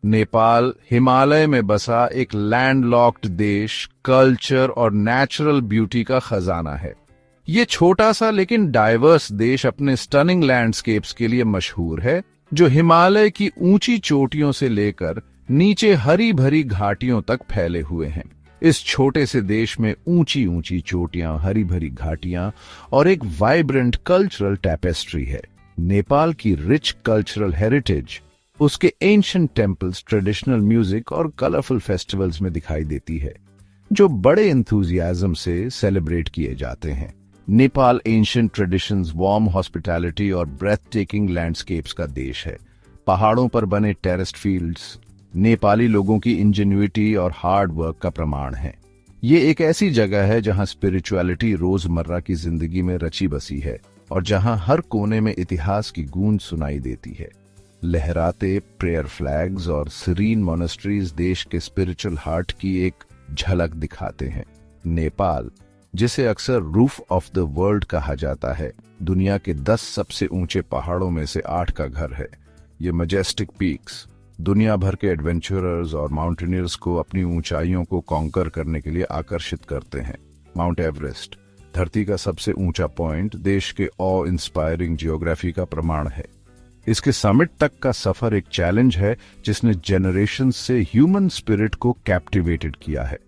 नेपाल हिमालय में बसा एक लैंडलॉक्ड देश, कल्चर और नेचुरल ब्यूटी का खजाना है। ये छोटा सा लेकिन डाइवर्स देश अपने स्टनिंग लैंडस्केप्स के लिए मशहूर है, जो हिमालय की ऊंची चोटियों से लेकर नीचे हरी भरी घाटियों तक फैले हुए हैं। इस छोटे से देश में ऊंची ऊंची चोटियां, हरी भरी घाटियां और एक वाइब्रेंट कल्चरल टैपेस्ट्री है। नेपाल की रिच कल्चरल हेरिटेज उसके एंशिएंट टेम्पल्स, ट्रेडिशनल म्यूजिक और कलरफुल फेस्टिवल्स में दिखाई देती है, जो बड़े एंथुजियाज्म से सेलिब्रेट किए जाते हैं। Nepal ancient traditions, warm hospitality और ब्रेथ टेकिंग लैंडस्केप्स का देश है। पहाड़ों पर बने टेरेस्ड फील्ड्स नेपाली लोगों की इंजेन्युइटी और हार्ड वर्क का प्रमाण है। ये एक ऐसी जगह है जहां स्पिरिचुअलिटी रोजमर्रा की जिंदगी में रची बसी है और जहां हर कोने में इतिहास की गूंज सुनाई देती है। लहराते प्रेयर फ्लैग्स और सीरीन मोनेस्ट्रीज देश के स्पिरिचुअल हार्ट की एक झलक दिखाते हैं। नेपाल, जिसे अक्सर रूफ ऑफ द वर्ल्ड कहा जाता है, दुनिया के 10 सबसे ऊंचे पहाड़ों में से 8 का घर है। ये मजेस्टिक पीक्स दुनिया भर के एडवेंचरर्स और माउंटेनियर्स को अपनी ऊंचाइयों को कॉन्कर करने के लिए आकर्षित करते हैं। माउंट एवरेस्ट, धरती का सबसे ऊंचा पॉइंट, देश के ऑ इंस्पायरिंग जियोग्राफी का प्रमाण है। इसके समिट तक का सफर एक चैलेंज है जिसने जनरेशन से ह्यूमन स्पिरिट को कैप्टिवेटेड किया है।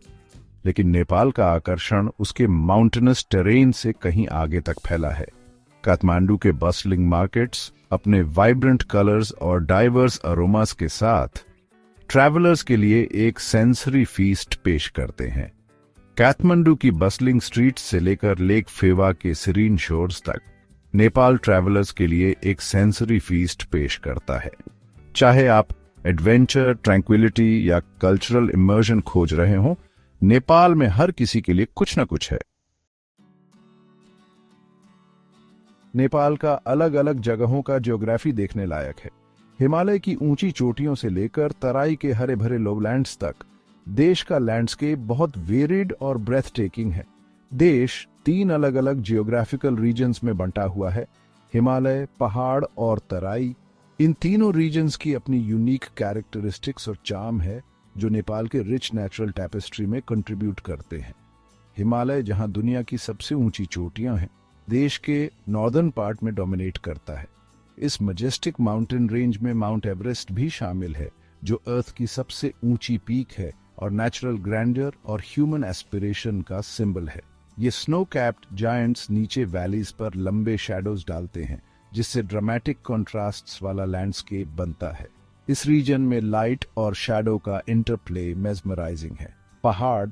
लेकिन नेपाल का आकर्षण उसके माउंटेनस टेरेन से कहीं आगे तक फैला है। काठमांडू के बस्टलिंग मार्केट्स अपने वाइब्रेंट कलर्स और डाइवर्स अरोमास के साथ ट्रैवलर्स के लिए एक सेंसरी फीस्ट पेश करते हैं। काठमांडू की बस्टलिंग स्ट्रीट्स से लेकर लेक फेवा के सीरीन शोर्स तक नेपाल ट्रैवलर्स के लिए एक सेंसरी फीस्ट पेश करता है। चाहे आप एडवेंचर, ट्रैंक्विलिटी या कल्चरल इमर्जन खोज रहे हो, नेपाल में हर किसी के लिए कुछ न कुछ है। नेपाल का अलग अलग जगहों का ज्योग्राफी देखने लायक है। हिमालय की ऊंची चोटियों से लेकर तराई के हरे भरे लोवलैंड्स तक देश का लैंडस्केप बहुत वेरिड और ब्रेथ टेकिंग है। देश 3 अलग अलग जियोग्राफिकल रीजन्स में बंटा हुआ है। हिमालय, पहाड़ और तराई, इन तीनों रीजन्स की अपनी यूनिक कैरेक्टरिस्टिक्स और चार्म है, जो नेपाल के रिच नेचुरल टैपेस्ट्री में कंट्रीब्यूट करते हैं। हिमालय, जहां दुनिया की सबसे ऊंची चोटियां हैं, देश के नॉर्दर्न पार्ट में डोमिनेट करता है। इस मजेस्टिक माउंटेन रेंज में माउंट एवरेस्ट भी शामिल है, जो अर्थ की सबसे ऊंची पीक है और नेचुरल ग्रैंडर और ह्यूमन एस्पिरेशन का सिंबल है। ये स्नो कैप्ड जायंट्स नीचे वैलीज पर लंबे शैडोज डालते हैं, जिससे ड्रामेटिक कॉन्ट्रास्ट्स वाला लैंडस्केप बनता है। इस रीजन में लाइट और शैडो का इंटरप्ले मेस्मराइजिंग है। पहाड़,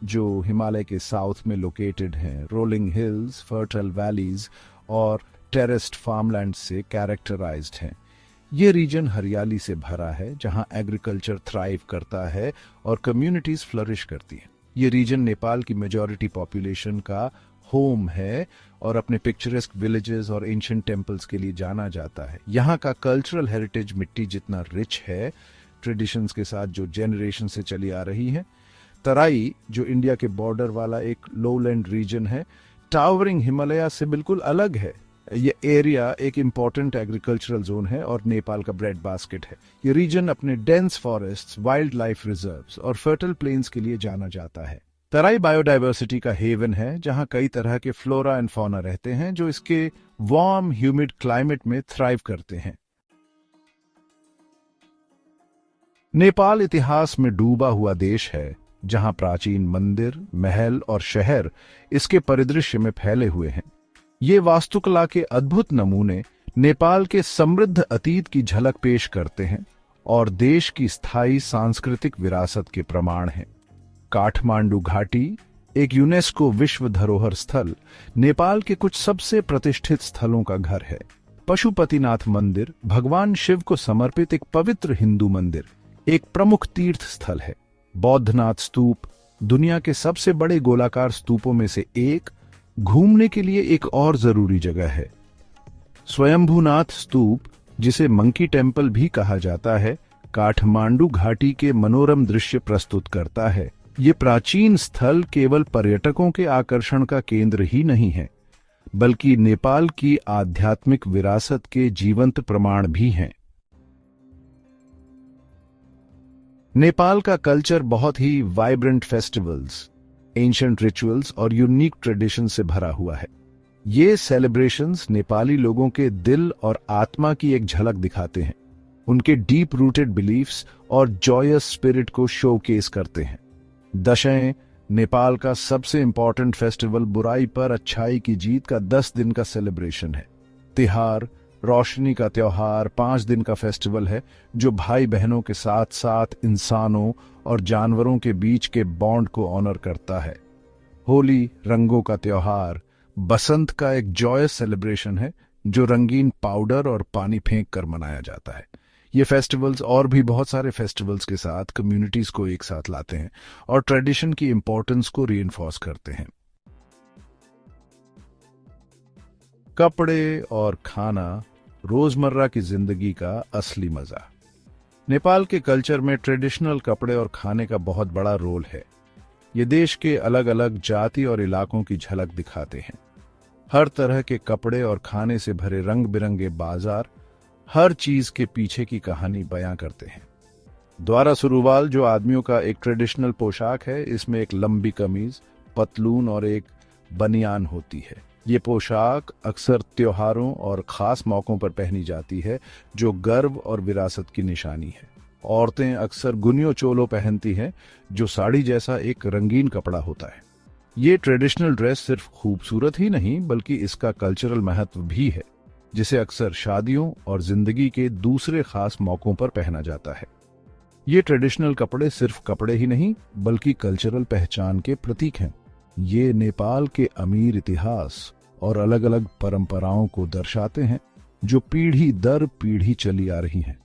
जो हिमालय के साउथ में लोकेटेड हैं, रोलिंग हिल्स, फर्टाइल वैलीज और टेरेस्ड फार्मलैंड से कैरेक्टराइज्ड हैं। ये रीजन हरियाली से भरा है, जहां एग्रीकल्चर थ्राइव करता है और कम्युनिटीज फ्लरिश करती हैं। ये रीजन नेपाल की मेजॉरिटी पॉपुलेशन का होम है और अपने पिक्चरेस्क विलेजेस और एंशिएंट टेम्पल्स के लिए जाना जाता है। यहाँ का कल्चरल हेरिटेज मिट्टी जितना रिच है, ट्रेडिशंस के साथ जो जेनरेशन से चली आ रही है। तराई, जो इंडिया के बॉर्डर वाला एक लोलैंड रीजन है, टावरिंग हिमालय से बिल्कुल अलग है। ये एरिया एक इम्पॉर्टेंट एग्रीकल्चरल जोन है और नेपाल का ब्रेड बास्केट है। ये रीजन अपने dense forests, wild life reserves और फर्टाइल प्लेन्स के लिए जाना जाता है। तराई बायोडाइवर्सिटी का हेवन है, जहां कई तरह के फ्लोरा एंड फौना रहते हैं, जो इसके वार्म ह्यूमिड क्लाइमेट में थ्राइव करते हैं। नेपाल इतिहास में डूबा हुआ देश है, जहां प्राचीन मंदिर, महल और शहर इसके परिदृश्य में फैले हुए हैं। ये वास्तुकला के अद्भुत नमूने नेपाल के समृद्ध अतीत की झलक पेश करते हैं और देश की स्थायी सांस्कृतिक विरासत के प्रमाण हैं। काठमांडू घाटी, एक यूनेस्को विश्व धरोहर स्थल, नेपाल के कुछ सबसे प्रतिष्ठित स्थलों का घर है। पशुपतिनाथ मंदिर, भगवान शिव को समर्पित एक पवित्र हिंदू मंदिर, एक प्रमुख तीर्थ स्थल है। बौद्धनाथ स्तूप, दुनिया के सबसे बड़े गोलाकार स्तूपों में से एक, घूमने के लिए एक और जरूरी जगह है। स्वयंभूनाथ स्तूप, जिसे मंकी टेम्पल भी कहा जाता है, काठमांडू घाटी के मनोरम दृश्य प्रस्तुत करता है। ये प्राचीन स्थल केवल पर्यटकों के आकर्षण का केंद्र ही नहीं है, बल्कि नेपाल की आध्यात्मिक विरासत के जीवंत प्रमाण भी हैं। नेपाल का कल्चर बहुत ही वाइब्रेंट फेस्टिवल्स, एंशिएंट रिचुअल्स और यूनिक ट्रेडिशन से भरा हुआ है। ये सेलिब्रेशंस नेपाली लोगों के दिल और आत्मा की एक झलक दिखाते हैं, उनके डीप रूटेड बिलीफ्स और जॉयस स्पिरिट को शोकेस करते हैं। दशैं नेपाल का सबसे इंपॉर्टेंट फेस्टिवल बुराई पर अच्छाई की जीत का 10 दिन का सेलिब्रेशन है। तिहार रोशनी का त्योहार 5 दिन का फेस्टिवल है जो भाई बहनों के साथ साथ इंसानों और जानवरों के बीच के बॉन्ड को ऑनर करता है। होली रंगों का त्योहार बसंत का एक जॉयस सेलिब्रेशन है जो रंगीन पाउडर और पानी फेंक कर मनाया जाता है। ये फेस्टिवल्स और भी बहुत सारे फेस्टिवल्स के साथ कम्युनिटीज को एक साथ लाते हैं और ट्रेडिशन की इंपॉर्टेंस को रीइंफोर्स करते हैं। कपड़े और खाना रोजमर्रा की जिंदगी का असली मजा। नेपाल के कल्चर में ट्रेडिशनल कपड़े और खाने का बहुत बड़ा रोल है। ये देश के अलग अलग जाति और इलाकों की झलक दिखाते हैं। हर तरह के कपड़े और खाने से भरे रंग बिरंगे बाजार हर चीज के पीछे की कहानी बयां करते हैं। द्वारा सुरुवाल जो आदमियों का एक ट्रेडिशनल पोशाक है, इसमें एक लंबी कमीज, पतलून और एक बनियान होती है। ये पोशाक अक्सर त्योहारों और खास मौकों पर पहनी जाती है जो गर्व और विरासत की निशानी है। औरतें अक्सर गुनियो चोलो पहनती हैं जो साड़ी जैसा एक रंगीन कपड़ा होता है। ये ट्रेडिशनल ड्रेस सिर्फ खूबसूरत ही नहीं बल्कि इसका कल्चरल महत्व भी है, जिसे अक्सर शादियों और जिंदगी के दूसरे खास मौकों पर पहना जाता है। ये ट्रेडिशनल कपड़े सिर्फ कपड़े ही नहीं बल्कि कल्चरल पहचान के प्रतीक हैं। ये नेपाल के अमीर इतिहास और अलग अलग परंपराओं को दर्शाते हैं जो पीढ़ी दर पीढ़ी चली आ रही हैं।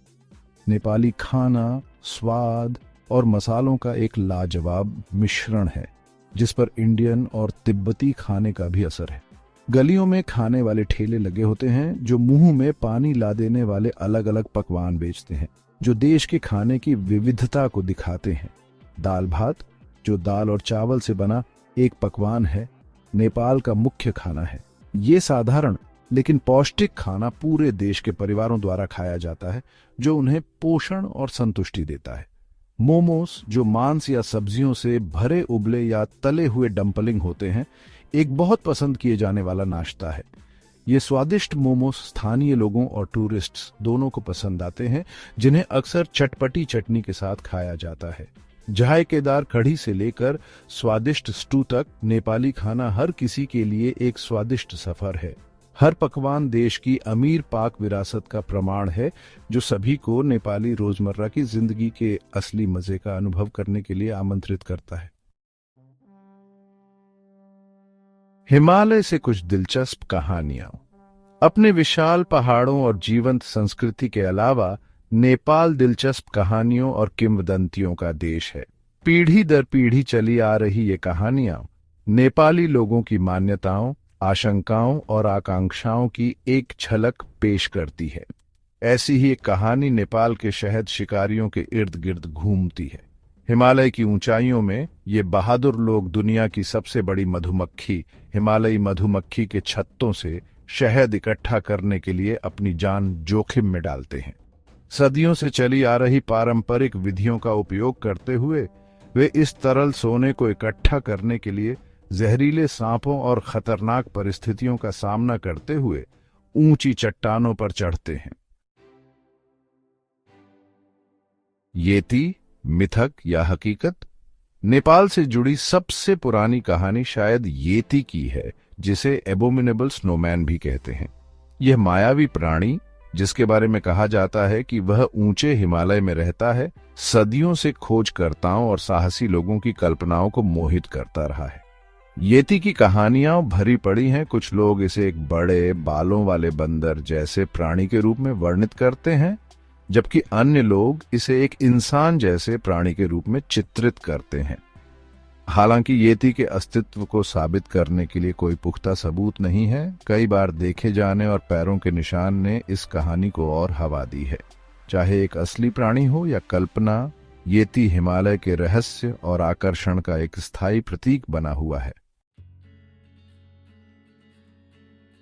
नेपाली खाना स्वाद और मसालों का एक लाजवाब मिश्रण है जिस पर इंडियन और तिब्बती खाने का भी असर है। गलियों में खाने वाले ठेले लगे होते हैं जो मुंह में पानी ला देने वाले अलग अलग पकवान बेचते हैं जो देश के खाने की विविधता को दिखाते हैं। दाल भात जो दाल और चावल से बना एक पकवान है, नेपाल का मुख्य खाना है। ये साधारण लेकिन पौष्टिक खाना पूरे देश के परिवारों द्वारा खाया जाता है जो उन्हें पोषण और संतुष्टि देता है। मोमोस जो मांस या सब्जियों से भरे उबले या तले हुए डंपलिंग होते हैं, एक बहुत पसंद किए जाने वाला नाश्ता है। ये स्वादिष्ट मोमोस स्थानीय लोगों और टूरिस्ट्स दोनों को पसंद आते हैं जिन्हें अक्सर चटपटी चटनी के साथ खाया जाता है। जायकेदार कढ़ी से लेकर स्वादिष्ट स्टू तक नेपाली खाना हर किसी के लिए एक स्वादिष्ट सफर है। हर पकवान देश की अमीर पाक विरासत का प्रमाण है जो सभी को नेपाली रोजमर्रा की जिंदगी के असली मजे का अनुभव करने के लिए आमंत्रित करता है। हिमालय से कुछ दिलचस्प कहानियां। अपने विशाल पहाड़ों और जीवंत संस्कृति के अलावा नेपाल दिलचस्प कहानियों और किंवदंतियों का देश है। पीढ़ी दर पीढ़ी चली आ रही ये कहानियां नेपाली लोगों की मान्यताओं, आशंकाओं और आकांक्षाओं की एक झलक पेश करती है। ऐसी ही एक कहानी नेपाल के शहद शिकारियों के इर्द गिर्द घूमती है। हिमालय की ऊंचाइयों में ये बहादुर लोग दुनिया की सबसे बड़ी मधुमक्खी हिमालयी मधुमक्खी के छत्तों से शहद इकट्ठा करने के लिए अपनी जान जोखिम में डालते हैं। सदियों से चली आ रही पारंपरिक विधियों का उपयोग करते हुए वे इस तरल सोने को इकट्ठा करने के लिए जहरीले सांपों और खतरनाक परिस्थितियों का सामना करते हुए ऊंची चट्टानों पर चढ़ते हैं। येती, मिथक या हकीकत। नेपाल से जुड़ी सबसे पुरानी कहानी शायद येती की है, जिसे एबोमिनेबल स्नोमैन भी कहते हैं। यह मायावी प्राणी जिसके बारे में कहा जाता है कि वह ऊंचे हिमालय में रहता है, सदियों से खोजकर्ताओं और साहसी लोगों की कल्पनाओं को मोहित करता रहा है। येती की कहानियां भरी पड़ी हैं। कुछ लोग इसे एक बड़े बालों वाले बंदर जैसे प्राणी के रूप में वर्णित करते हैं, जबकि अन्य लोग इसे एक इंसान जैसे प्राणी के रूप में चित्रित करते हैं। हालांकि येती के अस्तित्व को साबित करने के लिए कोई पुख्ता सबूत नहीं है। कई बार देखे जाने और पैरों के निशान ने इस कहानी को और हवा दी है। चाहे एक असली प्राणी हो या कल्पना, येती हिमालय के रहस्य और आकर्षण का एक स्थायी प्रतीक बना हुआ है।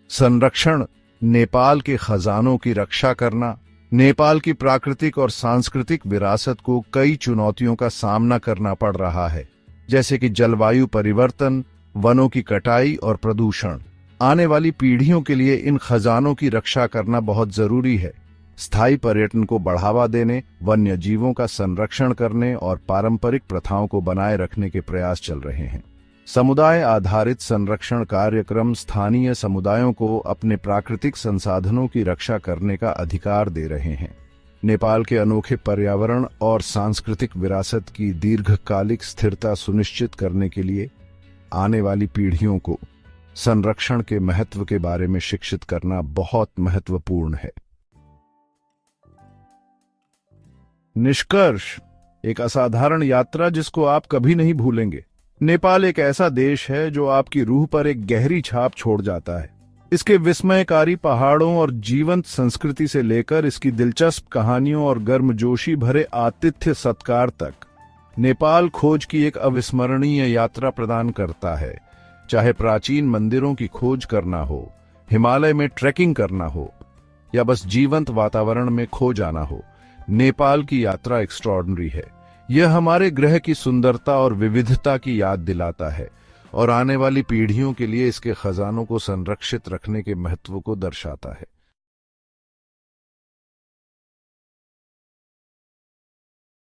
संरक्षण। नेपाल के खजानों की रक्षा करना। नेपाल की प्राकृतिक और सांस्कृतिक विरासत को कई चुनौतियों का सामना करना पड़ रहा है, जैसे कि जलवायु परिवर्तन, वनों की कटाई और प्रदूषण। आने वाली पीढ़ियों के लिए इन खजानों की रक्षा करना बहुत जरूरी है। स्थायी पर्यटन को बढ़ावा देने, वन्य जीवों का संरक्षण करने और पारंपरिक प्रथाओं को बनाए रखने के प्रयास चल रहे हैं। समुदाय आधारित संरक्षण कार्यक्रम स्थानीय समुदायों को अपने प्राकृतिक संसाधनों की रक्षा करने का अधिकार दे रहे हैं। नेपाल के अनोखे पर्यावरण और सांस्कृतिक विरासत की दीर्घकालिक स्थिरता सुनिश्चित करने के लिए आने वाली पीढ़ियों को संरक्षण के महत्व के बारे में शिक्षित करना बहुत महत्वपूर्ण है। निष्कर्ष, एक असाधारण यात्रा जिसको आप कभी नहीं भूलेंगे। नेपाल एक ऐसा देश है जो आपकी रूह पर एक गहरी छाप छोड़ जाता है। इसके विस्मयकारी पहाड़ों और जीवंत संस्कृति से लेकर इसकी दिलचस्प कहानियों और गर्मजोशी भरे आतिथ्य सत्कार तक, नेपाल खोज की एक अविस्मरणीय यात्रा प्रदान करता है। चाहे प्राचीन मंदिरों की खोज करना हो, हिमालय में ट्रैकिंग करना हो या बस जीवंत वातावरण में खो जाना हो, नेपाल की यात्रा एक्स्ट्रॉर्डिनरी है। यह हमारे ग्रह की सुंदरता और विविधता की याद दिलाता है और आने वाली पीढ़ियों के लिए इसके खजानों को संरक्षित रखने के महत्व को दर्शाता है।